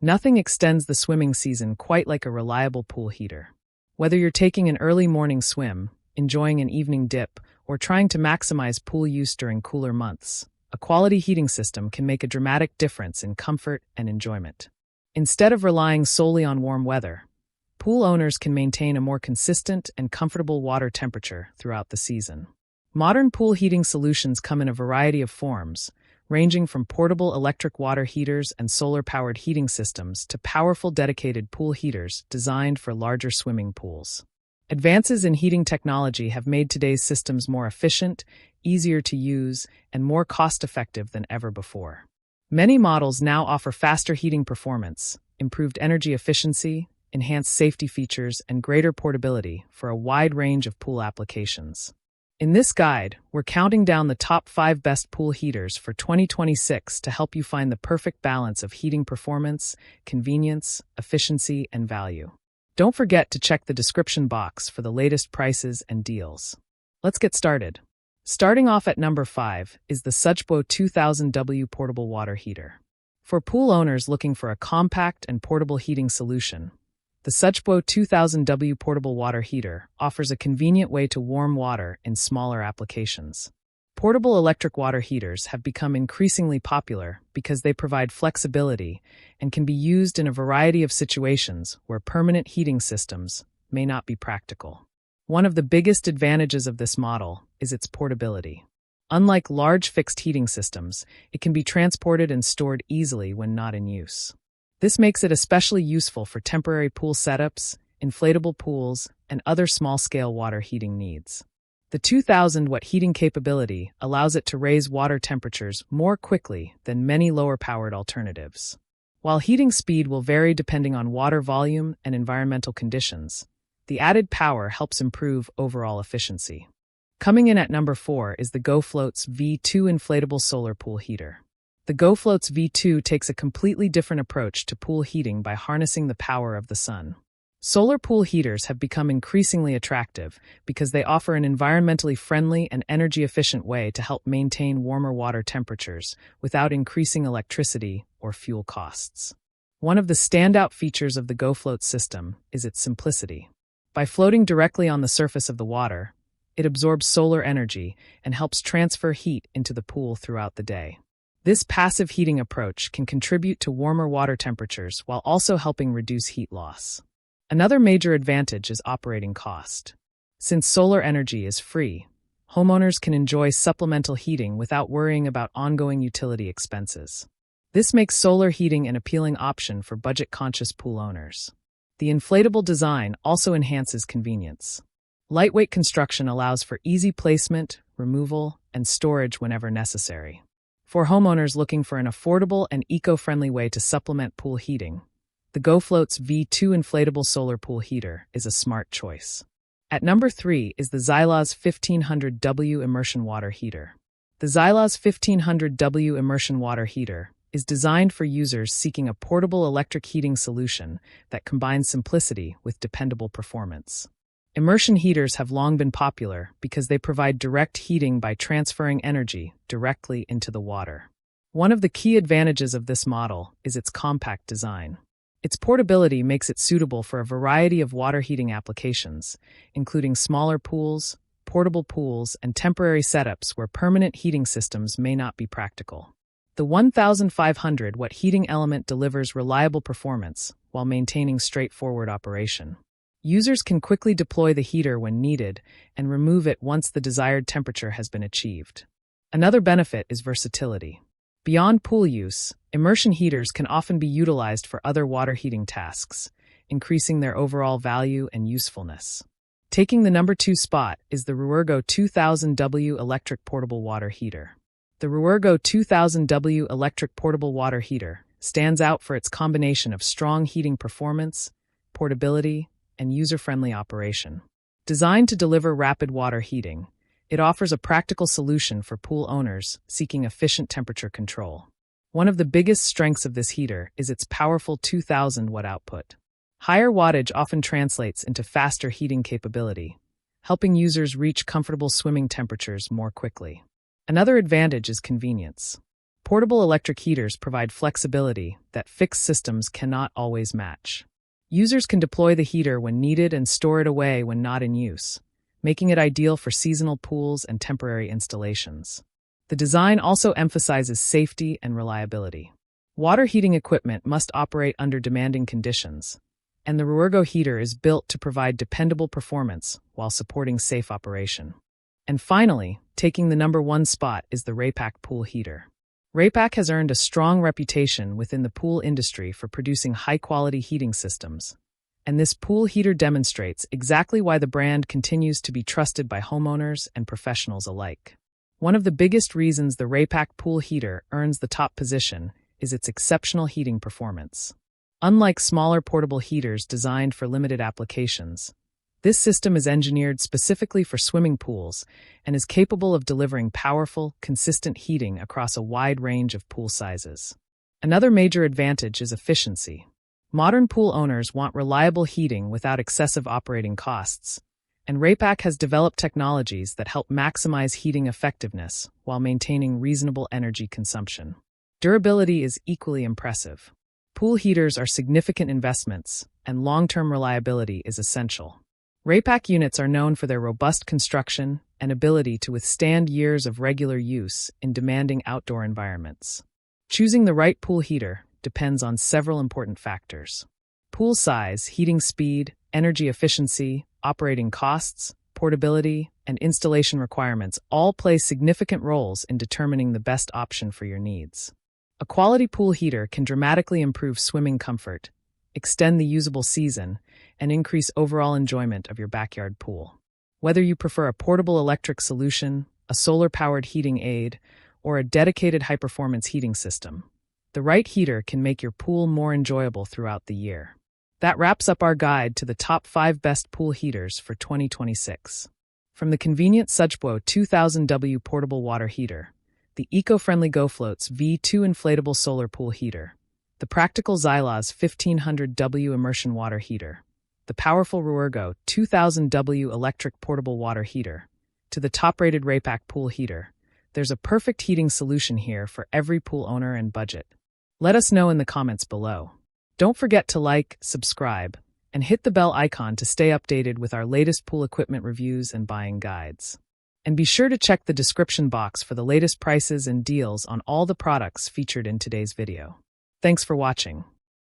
Nothing extends the swimming season quite like a reliable pool heater. Whether you're taking an early morning swim, enjoying an evening dip, or trying to maximize pool use during cooler months, a quality heating system can make a dramatic difference in comfort and enjoyment. Instead of relying solely on warm weather, pool owners can maintain a more consistent and comfortable water temperature throughout the season. Modern pool heating solutions come in a variety of forms, ranging from portable electric water heaters and solar-powered heating systems to powerful dedicated pool heaters designed for larger swimming pools. Advances in heating technology have made today's systems more efficient, easier to use, and more cost-effective than ever before. Many models now offer faster heating performance, improved energy efficiency, enhanced safety features, and greater portability for a wide range of pool applications. In this guide, we're counting down the top 5 best pool heaters for 2026 to help you find the perfect balance of heating performance, convenience, efficiency, and value. Don't forget to check the description box for the latest prices and deals. Let's get started. Starting off at number 5 is the Suchbo 2000W Portable Water Heater. For pool owners looking for a compact and portable heating solution, the Suchbo 2000W Portable Water Heater offers a convenient way to warm water in smaller applications. Portable electric water heaters have become increasingly popular because they provide flexibility and can be used in a variety of situations where permanent heating systems may not be practical. One of the biggest advantages of this model is its portability. Unlike large fixed heating systems, it can be transported and stored easily when not in use. This makes it especially useful for temporary pool setups, inflatable pools, and other small-scale water heating needs. The 2000-watt heating capability allows it to raise water temperatures more quickly than many lower-powered alternatives. While heating speed will vary depending on water volume and environmental conditions, the added power helps improve overall efficiency. Coming in at number 4 is the GoFloats V2 Inflatable Solar Pool Heater. The GoFloats V2 takes a completely different approach to pool heating by harnessing the power of the sun. Solar pool heaters have become increasingly attractive because they offer an environmentally friendly and energy-efficient way to help maintain warmer water temperatures without increasing electricity or fuel costs. One of the standout features of the GoFloat system is its simplicity. By floating directly on the surface of the water, it absorbs solar energy and helps transfer heat into the pool throughout the day. This passive heating approach can contribute to warmer water temperatures while also helping reduce heat loss. Another major advantage is operating cost. Since solar energy is free, homeowners can enjoy supplemental heating without worrying about ongoing utility expenses. This makes solar heating an appealing option for budget-conscious pool owners. The inflatable design also enhances convenience. Lightweight construction allows for easy placement, removal, and storage whenever necessary. For homeowners looking for an affordable and eco-friendly way to supplement pool heating, the GoFloats V2 Inflatable Solar Pool Heater is a smart choice. At number 3 is the Xylas 1500W Immersion Water Heater. The Xylas 1500W Immersion Water Heater is designed for users seeking a portable electric heating solution that combines simplicity with dependable performance. Immersion heaters have long been popular because they provide direct heating by transferring energy directly into the water. One of the key advantages of this model is its compact design. Its portability makes it suitable for a variety of water heating applications, including smaller pools, portable pools, and temporary setups where permanent heating systems may not be practical. The 1500-watt heating element delivers reliable performance while maintaining straightforward operation. Users can quickly deploy the heater when needed and remove it once the desired temperature has been achieved. Another benefit is versatility. Beyond pool use, immersion heaters can often be utilized for other water heating tasks, increasing their overall value and usefulness. Taking the number 2 spot is the Ruergo 2000W Electric Portable Water Heater. The Ruergo 2000W Electric Portable Water Heater stands out for its combination of strong heating performance, portability, and user-friendly operation. Designed to deliver rapid water heating, it offers a practical solution for pool owners seeking efficient temperature control. One of the biggest strengths of this heater is its powerful 2000-watt output. Higher wattage often translates into faster heating capability, helping users reach comfortable swimming temperatures more quickly. Another advantage is convenience. Portable electric heaters provide flexibility that fixed systems cannot always match. Users can deploy the heater when needed and store it away when not in use, making it ideal for seasonal pools and temporary installations. The design also emphasizes safety and reliability. Water heating equipment must operate under demanding conditions, and the Ruergo heater is built to provide dependable performance while supporting safe operation. And finally, taking the #1 spot is the Raypak pool heater. Raypak has earned a strong reputation within the pool industry for producing high-quality heating systems, and this pool heater demonstrates exactly why the brand continues to be trusted by homeowners and professionals alike. One of the biggest reasons the Raypak pool heater earns the top position is its exceptional heating performance. Unlike smaller portable heaters designed for limited applications, this system is engineered specifically for swimming pools and is capable of delivering powerful, consistent heating across a wide range of pool sizes. Another major advantage is efficiency. Modern pool owners want reliable heating without excessive operating costs, and Raypak has developed technologies that help maximize heating effectiveness while maintaining reasonable energy consumption. Durability is equally impressive. Pool heaters are significant investments, and long-term reliability is essential. Raypak units are known for their robust construction and ability to withstand years of regular use in demanding outdoor environments. Choosing the right pool heater depends on several important factors. Pool size, heating speed, energy efficiency, operating costs, portability, and installation requirements all play significant roles in determining the best option for your needs. A quality pool heater can dramatically improve swimming comfort, extend the usable season, and increase overall enjoyment of your backyard pool. Whether you prefer a portable electric solution, a solar-powered heating aid, or a dedicated high-performance heating system, the right heater can make your pool more enjoyable throughout the year. That wraps up our guide to the top 5 best pool heaters for 2026. From the convenient Sujbo 2000W portable water heater, the eco-friendly GoFloats V2 inflatable solar pool heater, the practical Xylas 1500W immersion water heater, the powerful Ruergo 2000W electric portable water heater, to the top-rated Raypak pool heater, there's a perfect heating solution here for every pool owner and budget. Let us know in the comments below. Don't forget to like, subscribe, and hit the bell icon to stay updated with our latest pool equipment reviews and buying guides. And be sure to check the description box for the latest prices and deals on all the products featured in today's video. Thanks for watching.